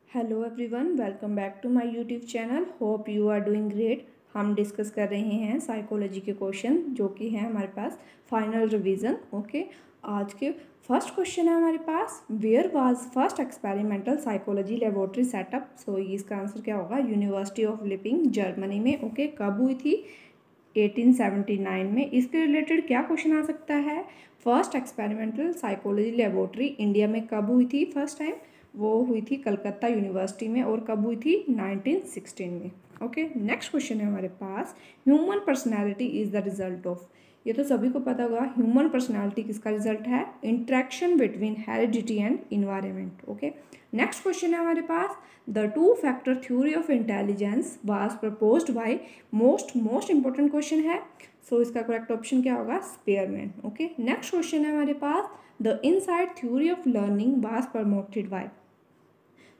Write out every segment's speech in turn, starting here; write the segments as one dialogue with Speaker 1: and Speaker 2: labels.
Speaker 1: Hello everyone, welcome back to my YouTube channel. Hope you are doing great. हम discuss कर रहे हैं psychology के क्वेश्चन जो कि हैं हमारे पास फाइनल रिवीजन। ओके, आज के फर्स्ट क्वेश्चन है हमारे पास, where was first experimental psychology laboratory setup. So इसका आंसर क्या होगा? यूनिवर्सिटी ऑफ लिपिंग, जर्मनी में। ओके, कब हुई थी? 1879 में। इसके रिलेटेड क्या क्वेश्चन आ सकता है? First experimental psychology laboratory India में कब हुई थी फर्स्ट टाइम? वो हुई थी कलकत्ता यूनिवर्सिटी में। और कब हुई थी? 1916 में। ओके, नेक्स्ट क्वेश्चन है हमारे पास, human personality is the result of. ये तो सभी को पता होगा, ह्यूमन पर्सनैलिटी किसका रिजल्ट है? Interaction between heredity and environment. Okay, next question है हमारे पास, the two factor theory of intelligence was proposed by most important question है। सो इसका करेक्ट ऑप्शन क्या होगा? स्पेयरमैन। ओके, नेक्स्ट क्वेश्चन है हमारे पास, the insight theory of learning was promoted by.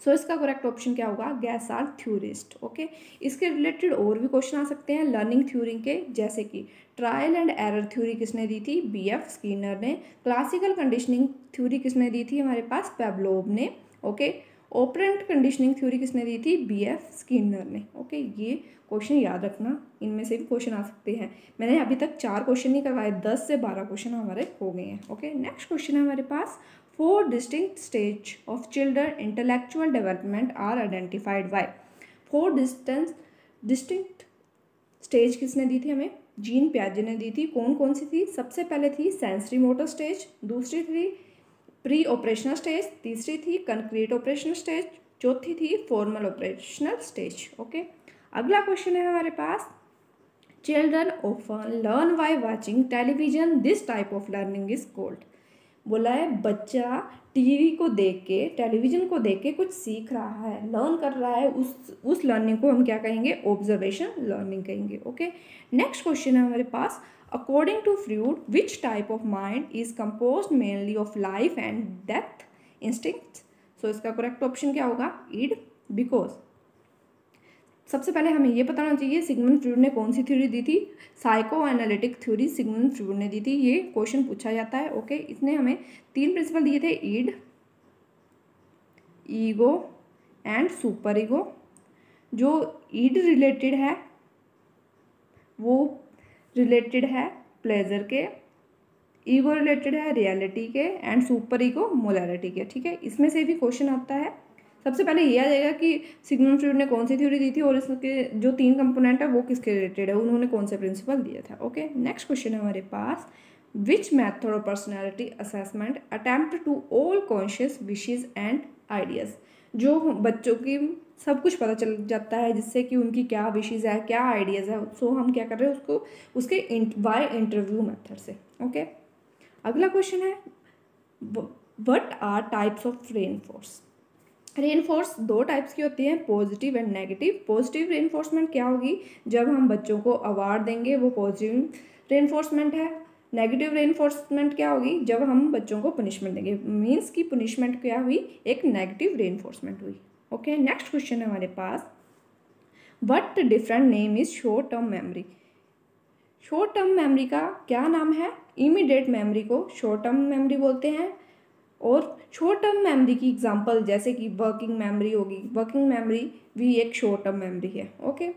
Speaker 1: So इसका करेक्ट ऑप्शन क्या होगा? गैसाल थ्योरिस्ट। ओके, इसके रिलेटेड और भी क्वेश्चन आ सकते हैं लर्निंग थ्योरी के, जैसे कि ट्रायल एंड एरर थ्योरी किसने दी थी? BF स्किनर ने। क्लासिकल कंडीशनिंग थ्योरी किसने दी थी? हमारे पास पेवलोव ने। ओके, ऑपरेंट कंडीशनिंग थ्योरी किसने दी थी? BF स्किनर ने। ओके, ये क्वेश्चन याद रखना, इनमें से भी क्वेश्चन आ सकते हैं। मैंने अभी तक 4 क्वेश्चन नहीं करवाए, 10 से 12 क्वेश्चन हमारे हो गए हैं। ओके, नेक्स्ट क्वेश्चन है हमारे पास, 4 distinct stage of children intellectual development are identified by। 4 distinct stage किसने दी थी हमें? जीन पियाजे ने दी थी। कौन कौन सी थी? सबसे पहले थी सेंसरी मोटर स्टेज, दूसरी थी प्री ऑपरेशनल स्टेज, तीसरी थी कंक्रीट ऑपरेशनल स्टेज, चौथी थी फॉर्मल ऑपरेशनल स्टेज। ओके, अगला क्वेश्चन है हमारे पास, children often learn by watching television, this type of learning is called. बोला है बच्चा टीवी को देख के, टेलीविजन को देख के कुछ सीख रहा है, लर्न कर रहा है, उस लर्निंग को हम क्या कहेंगे? ऑब्जर्वेशन लर्निंग कहेंगे। ओके, नेक्स्ट क्वेश्चन है हमारे पास, according to Freud which type of mind is composed mainly of life and death instincts. So इसका करेक्ट ऑप्शन क्या होगा? ईड। बिकॉज सबसे पहले हमें ये बताना चाहिए सिगमंड फ्रॉइड ने कौन सी थ्योरी दी थी? Psycho analytic theory Sigmund Freud ने दी थी। ये क्वेश्चन पूछा जाता है। ओके, इसने हमें 3 प्रिंसिपल दिए थे, ईड, ईगो एंड सुपर ईगो। जो ईड रिलेटेड है वो रिलेटेड है प्लेजर के, ईगो रिलेटेड है रियलिटी के, एंड सुपर ईगो मोरालिटी के। ठीक है, इसमें से भी क्वेश्चन आता है। सबसे पहले ये आ जाएगा कि सिगमंड फ्रॉइड ने कौन सी थ्योरी दी थी और इसके जो 3 कंपोनेंट है वो किसके रिलेटेड है, उन्होंने कौन से प्रिंसिपल दिया था। ओके, नेक्स्ट क्वेश्चन है हमारे पास, which method of personality assessment attempt to all conscious wishes and ideas. जो बच्चों की सब कुछ पता चल जाता है जिससे कि उनकी क्या विशेज है, क्या आइडियाज़ है। सो हम क्या कर रहे हैं उसको उसके बाय इंटरव्यू मेथड से। ओके, अगला क्वेश्चन है, what are types of reinforce. Reinforce 2 types की होती है, positive and negative. Positive reinforcement क्या होगी? जब हम बच्चों को अवार्ड देंगे वो पॉजिटिव रेनफोर्समेंट है। नेगेटिव रेनफोर्समेंट क्या होगी? जब हम बच्चों को पनिशमेंट देंगे। मीन्स की पनिशमेंट क्या हुई? एक नेगेटिव रेनफोर्समेंट हुई। ओके, नेक्स्ट क्वेश्चन है हमारे पास, what different name is short term memory. Short term memory का क्या नाम है? इमीडिएट मेमोरी को शॉर्ट टर्म मेमोरी बोलते हैं। और शॉर्ट टर्म मेमोरी की एग्जांपल जैसे कि वर्किंग मेमोरी होगी, वर्किंग मेमोरी भी एक शॉर्ट टर्म मेमोरी है। ओके,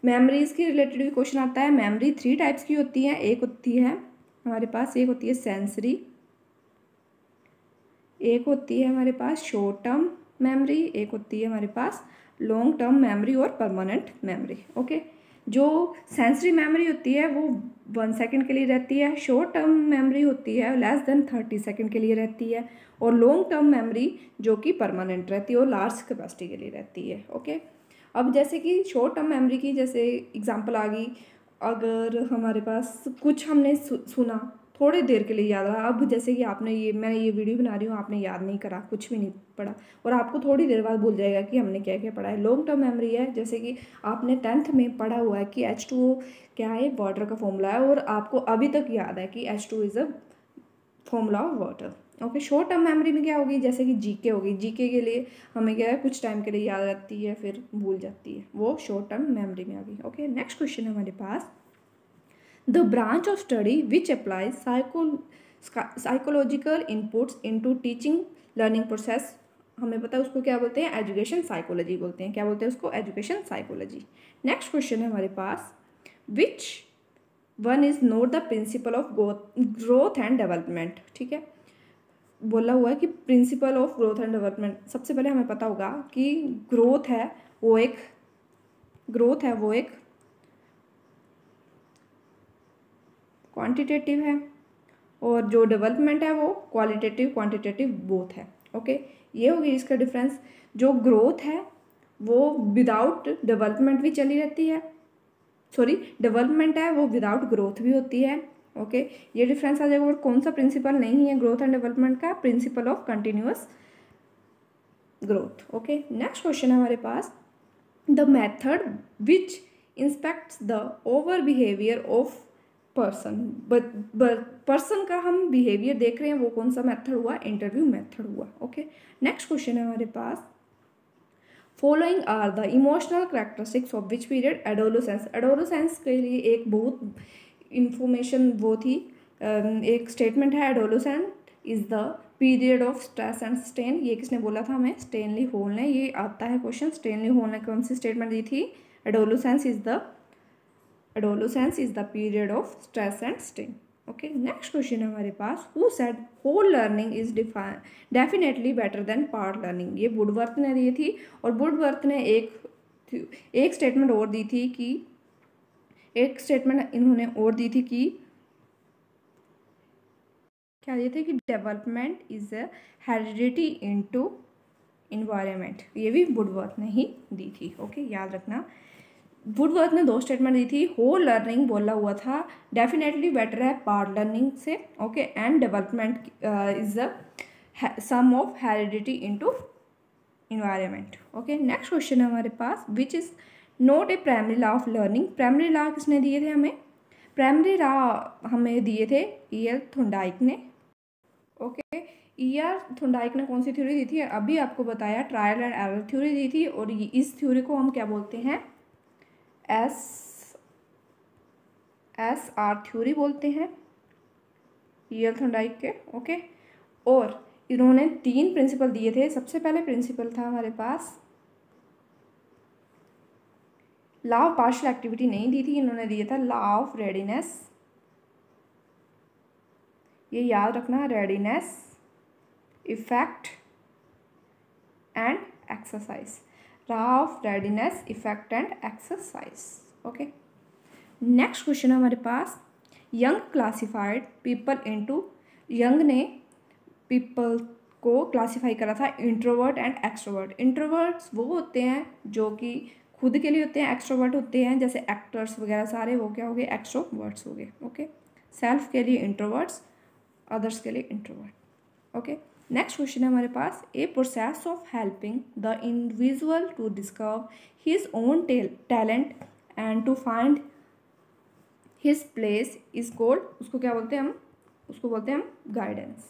Speaker 1: मेमोरीज के रिलेटेड भी क्वेश्चन आता है। मेमोरी 3 टाइप्स की होती है। एक होती है हमारे पास, एक होती है सेंसरी, एक होती है हमारे पास शॉर्ट टर्म मेमोरी, एक होती है हमारे पास लॉन्ग टर्म मेमोरी और परमानेंट मेमोरी। ओके, जो सेंसरी मेमोरी होती है वो 1 सेकंड के लिए रहती है, शॉर्ट टर्म मेमोरी होती है लेस देन 30 सेकंड के लिए रहती है, और लॉन्ग टर्म मेमोरी जो कि परमानेंट रहती है और लार्ज कैपेसिटी के लिए रहती है। ओके, अब जैसे कि शॉर्ट टर्म मेमोरी की जैसे एग्जांपल आ गई, अगर हमारे पास कुछ हमने सुना, थोड़ी देर के लिए याद रहा। अब जैसे कि मैंने ये वीडियो बना रही हूँ, आपने याद नहीं करा, कुछ भी नहीं पढ़ा, और आपको थोड़ी देर बाद भूल जाएगा कि हमने क्या क्या पढ़ा है। लॉन्ग टर्म मेमोरी है, जैसे कि आपने 10th में पढ़ा हुआ है कि H2O क्या है? वाटर का फॉर्मूला है, और आपको अभी तक याद है कि H2 is a formula of water. Okay, short term memory में क्या होगी? जैसे कि जीके होगी, जीके के लिए हमें क्या है, कुछ टाइम के लिए याद रहती है फिर भूल जाती है, वो शॉर्ट टर्म मेमोरी में आ गई। ओके, नेक्स्ट क्वेश्चन है हमारे पास, the branch of study which applies psychological inputs into teaching learning process हमें पता है उसको क्या बोलते हैं, एजुकेशन साइकोलॉजी बोलते हैं। क्या बोलते हैं उसको, एजुकेशन साइकोलॉजी। नेक्स्ट क्वेश्चन है हमारे पास, which one is not the principle of growth and development. ठीक है, बोला हुआ है कि principle of growth and development. सबसे पहले हमें पता होगा कि ग्रोथ है वो एक क्वांटिटेटिव है, और जो डेवलपमेंट है वो क्वालिटेटिव क्वांटिटेटिव बोथ है। ओके, ये होगी इसका डिफरेंस। जो ग्रोथ है वो विदाउट डेवलपमेंट भी चली रहती है, सॉरी डेवलपमेंट है वो विदाउट ग्रोथ भी होती है। ओके, ये डिफरेंस आ जाएगा। और कौन सा प्रिंसिपल नहीं है ग्रोथ एंड डेवलपमेंट का, principle of continuous growth. Okay, next question है हमारे पास, the method which inspects the over behaviour of person. Person का हम बिहेवियर देख रहे हैं, वो कौन सा मेथड हुआ, इंटरव्यू मेथड हुआ। ओके, नेक्स्ट क्वेश्चन है हमारे पास, following are the emotional characteristics of which period, adolescence. Adolescence के लिए एक बहुत इंफॉर्मेशन वो थी, एक स्टेटमेंट है, adolescence is the period of stress and strain. ये किसने बोला था हमें, स्टेनली हॉल ने। ये आता है क्वेश्चन, स्टेनली हॉल ने कौन सी स्टेटमेंट दी थी, adolescence is the period of stress and strain. Okay, next question है हमारे पास, who said whole learning is definitely better than part learning. ये वुडवर्थ ने दी थी, और वुडवर्थ ने एक स्टेटमेंट और दी थी कि क्या दिए थे कि development is a heredity into environment. ये भी वुडवर्थ ने ही दी थी। ओके, याद रखना, वुडवर्थ ने 2 स्टेटमेंट दी थी। होल लर्निंग बोला हुआ था डेफिनेटली बेटर है पार्ट लर्निंग से। Okay, and development is the sum of heredity into environment. Okay, next question है हमारे पास, which is not a primary law of learning. Primary law किसने दिए थे हमें, प्राइमरी लॉ हमें दिए थे E.L. थॉर्नडाइक ने। Okay, E.R. थॉर्नडाइक ने कौन सी थ्योरी दी थी, अभी आपको बताया, ट्रायल एंड एरर थ्योरी दी थी। और इस थ्योरी को हम क्या बोलते हैं, SR थ्योरी बोलते हैं, E.L. थॉर्नडाइक के। ओके, और इन्होंने 3 प्रिंसिपल दिए थे। सबसे पहले प्रिंसिपल था हमारे पास, लॉ ऑफ पार्शियल एक्टिविटी नहीं दी थी, इन्होंने दिया था लॉ ऑफ रेडीनेस। ये याद रखना, readiness, effect and exercise, law of readiness, effect and exercise. Okay, next question है हमारे पास, Jung classified people into. Jung ने पीपल को क्लासीफाई करा था इंट्रोवर्ट एंड एक्सट्रोवर्ट। इंट्रोवर्ट्स वो होते हैं जो कि खुद के लिए होते हैं, एक्सट्रोवर्ट होते हैं जैसे एक्टर्स वगैरह सारे, वो क्या हो गए, एक्सट्रोवर्ट्स हो गए। ओके, सेल्फ के लिए इंट्रोवर्ट्स, अदर्स के लिए इंट्रोवर्ट। ओके, नेक्स्ट क्वेश्चन है हमारे पास, a process of helping the individual to discover his own talent and to find his place is called, उसको क्या बोलते हैं हम, उसको बोलते हैं हम गाइडेंस।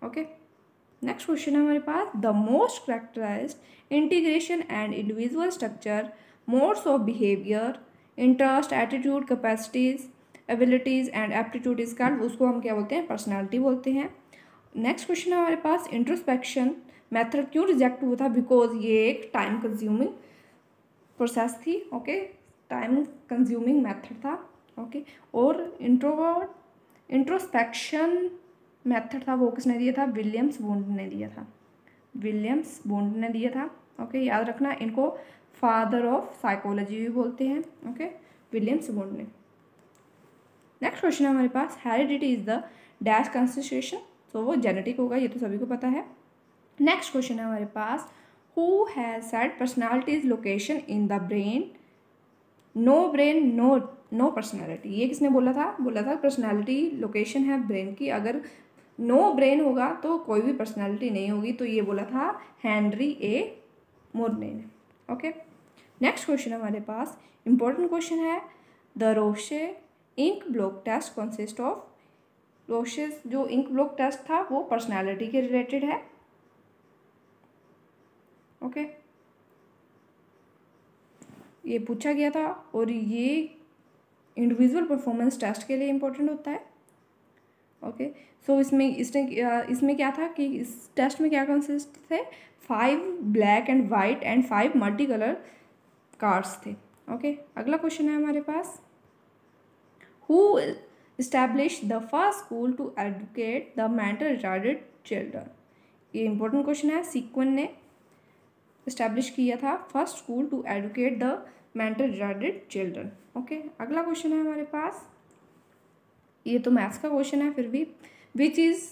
Speaker 1: ओके, नेक्स्ट क्वेश्चन है हमारे पास, the most characterized integration and individual structure modes of behaviour, interest, attitude, capacities, abilities and aptitude is called, उसको हम क्या बोलते हैं, पर्सनालिटी बोलते हैं। नेक्स्ट क्वेश्चन है हमारे पास, इंट्रोस्पेक्शन मेथड क्यों रिजेक्ट हुआ था, बिकॉज ये एक टाइम कंज्यूमिंग प्रोसेस थी। ओके, टाइम कंज्यूमिंग मेथड था। ओके, और इंट्रोस्पेक्शन मेथड था वो किसने दिया था, विलियम्स वुंड ने दिया था, विलियम्स वुंड ने दिया था। ओके, याद रखना, इनको फादर ऑफ साइकोलॉजी भी बोलते हैं। ओके, विलियम्स वुंड ने। नेक्स्ट क्वेश्चन है हमारे पास, heredity is the dash constitution, तो वो जेनेटिक होगा, ये तो सभी को पता है। नेक्स्ट क्वेश्चन है हमारे पास, who has said personality is location in the brain, no brain no personality. ये किसने बोला था पर्सनैलिटी लोकेशन है ब्रेन की, अगर नो ब्रेन होगा तो कोई भी पर्सनैलिटी नहीं होगी, तो ये बोला था हेनरी ए मोर्ने ने। ओके, नेक्स्ट क्वेश्चन हमारे पास इंपॉर्टेंट क्वेश्चन है, the Rorschach ink blot test consist of. Rorschach's जो इंक ब्लॉक टेस्ट था वो पर्सनैलिटी के रिलेटेड है। ओके, ये पूछा गया था, और ये इंडिविजुअल परफॉर्मेंस टेस्ट के लिए इंपॉर्टेंट होता है। ओके। सो इसमें क्या था कि इस टेस्ट में क्या कंसिस्ट थे, 5 black and white and 5 multi colour cards थे। ओके, अगला क्वेश्चन है हमारे पास, who established the first school to educate the mental retarded children। ये इंपॉर्टेंट क्वेश्चन है। सीक्वेन ने इस्टेब्लिश किया था first school to educate the mental retarded children. Okay, अगला क्वेश्चन है हमारे पास, ये तो मैथ्स का क्वेश्चन है फिर भी, which is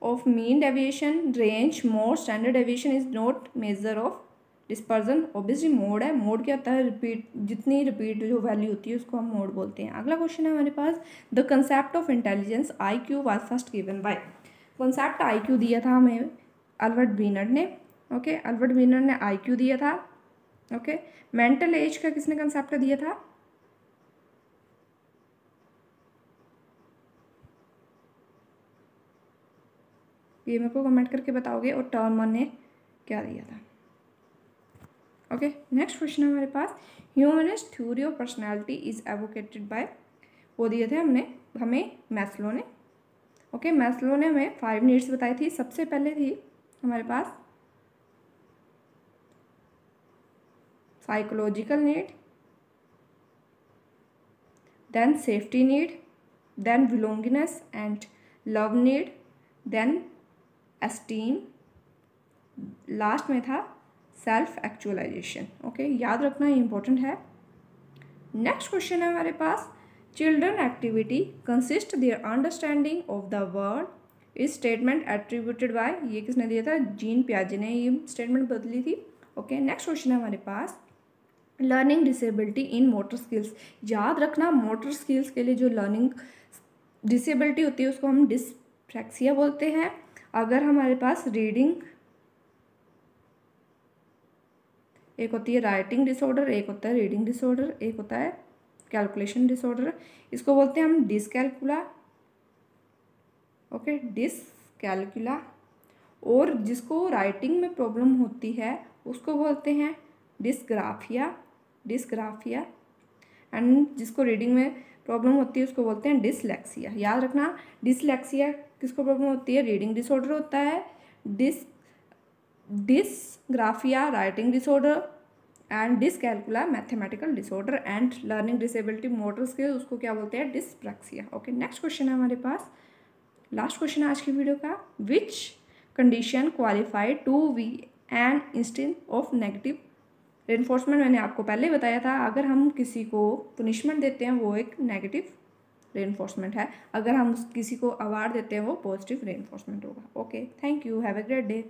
Speaker 1: of mean deviation range mode standard deviation is not measure of dispersion. Obviously mode है, मोड क्या होता है, रिपीट, जितनी रिपीट जो वैल्यू होती है उसको हम मोड बोलते हैं। अगला क्वेश्चन है हमारे पास, the concept of intelligence IQ was first given by. Concept IQ दिया था हमें अल्बर्ट बीनर ने। ओके, अल्बर्ट बीनर ने IQ दिया था। ओके, मेंटल एज का किसने कंसेप्ट दिया था, ये मेरे को कमेंट करके बताओगे, और टर्मर ने क्या दिया था। ओके, नेक्स्ट क्वेश्चन है हमारे पास, humanist theory of personality is advocated by, वो दिए थे हमें मैस्लो ने। ओके, मैस्लो ने हमें 5 नीड्स बताई थी। सबसे पहले थी हमारे पास psychological need, then safety need, then belongingness and love need, then esteem, last में था सेल्फ एक्चुअलाइजेशन। ओके, याद रखना, ये इंपॉर्टेंट है। नेक्स्ट क्वेश्चन है हमारे पास, children activity consist their understanding of the world is statement attributed by, ये किसने दिया था, जीन पियाजे ने ये स्टेटमेंट बदली थी। ओके, नेक्स्ट क्वेश्चन है हमारे पास, लर्निंग डिसेबिलिटी इन मोटर स्किल्स। याद रखना, मोटर स्किल्स के लिए जो लर्निंग डिसेबिलिटी होती है उसको हम डिस्प्रैक्सिया बोलते हैं। अगर हमारे पास रीडिंग, एक होती है राइटिंग डिसऑर्डर, एक होता है रीडिंग डिसऑर्डर, एक होता है कैलकुलेशन डिसऑर्डर, इसको बोलते हैं हम डिसकैलकुला। ओके, डिसकैलकुला। और जिसको राइटिंग में प्रॉब्लम होती है उसको बोलते हैं डिस्ग्राफिया, डिस्ग्राफिया। एंड जिसको रीडिंग में प्रॉब्लम होती है उसको बोलते हैं डिसलेक्सिया। याद रखना, डिसलेक्सिया किसको प्रॉब्लम होती है, रीडिंग डिसऑर्डर होता है, dysgraphia writing disorder, and dyscalculia mathematical disorder, and learning disability motor skill उसको क्या बोलते हैं, डिसप्रैक्सिया। ओके, नेक्स्ट क्वेश्चन है हमारे पास, लास्ट क्वेश्चन है आज की वीडियो का, which condition qualified to be an instance of negative reinforcement. मैंने आपको पहले बताया था, अगर हम किसी को पनिशमेंट देते हैं वो एक नेगेटिव रेनफोर्समेंट है, अगर हम किसी को अवार्ड देते हैं वो पॉजिटिव रेनफोर्समेंट होगा। Okay, thank you, have a great day.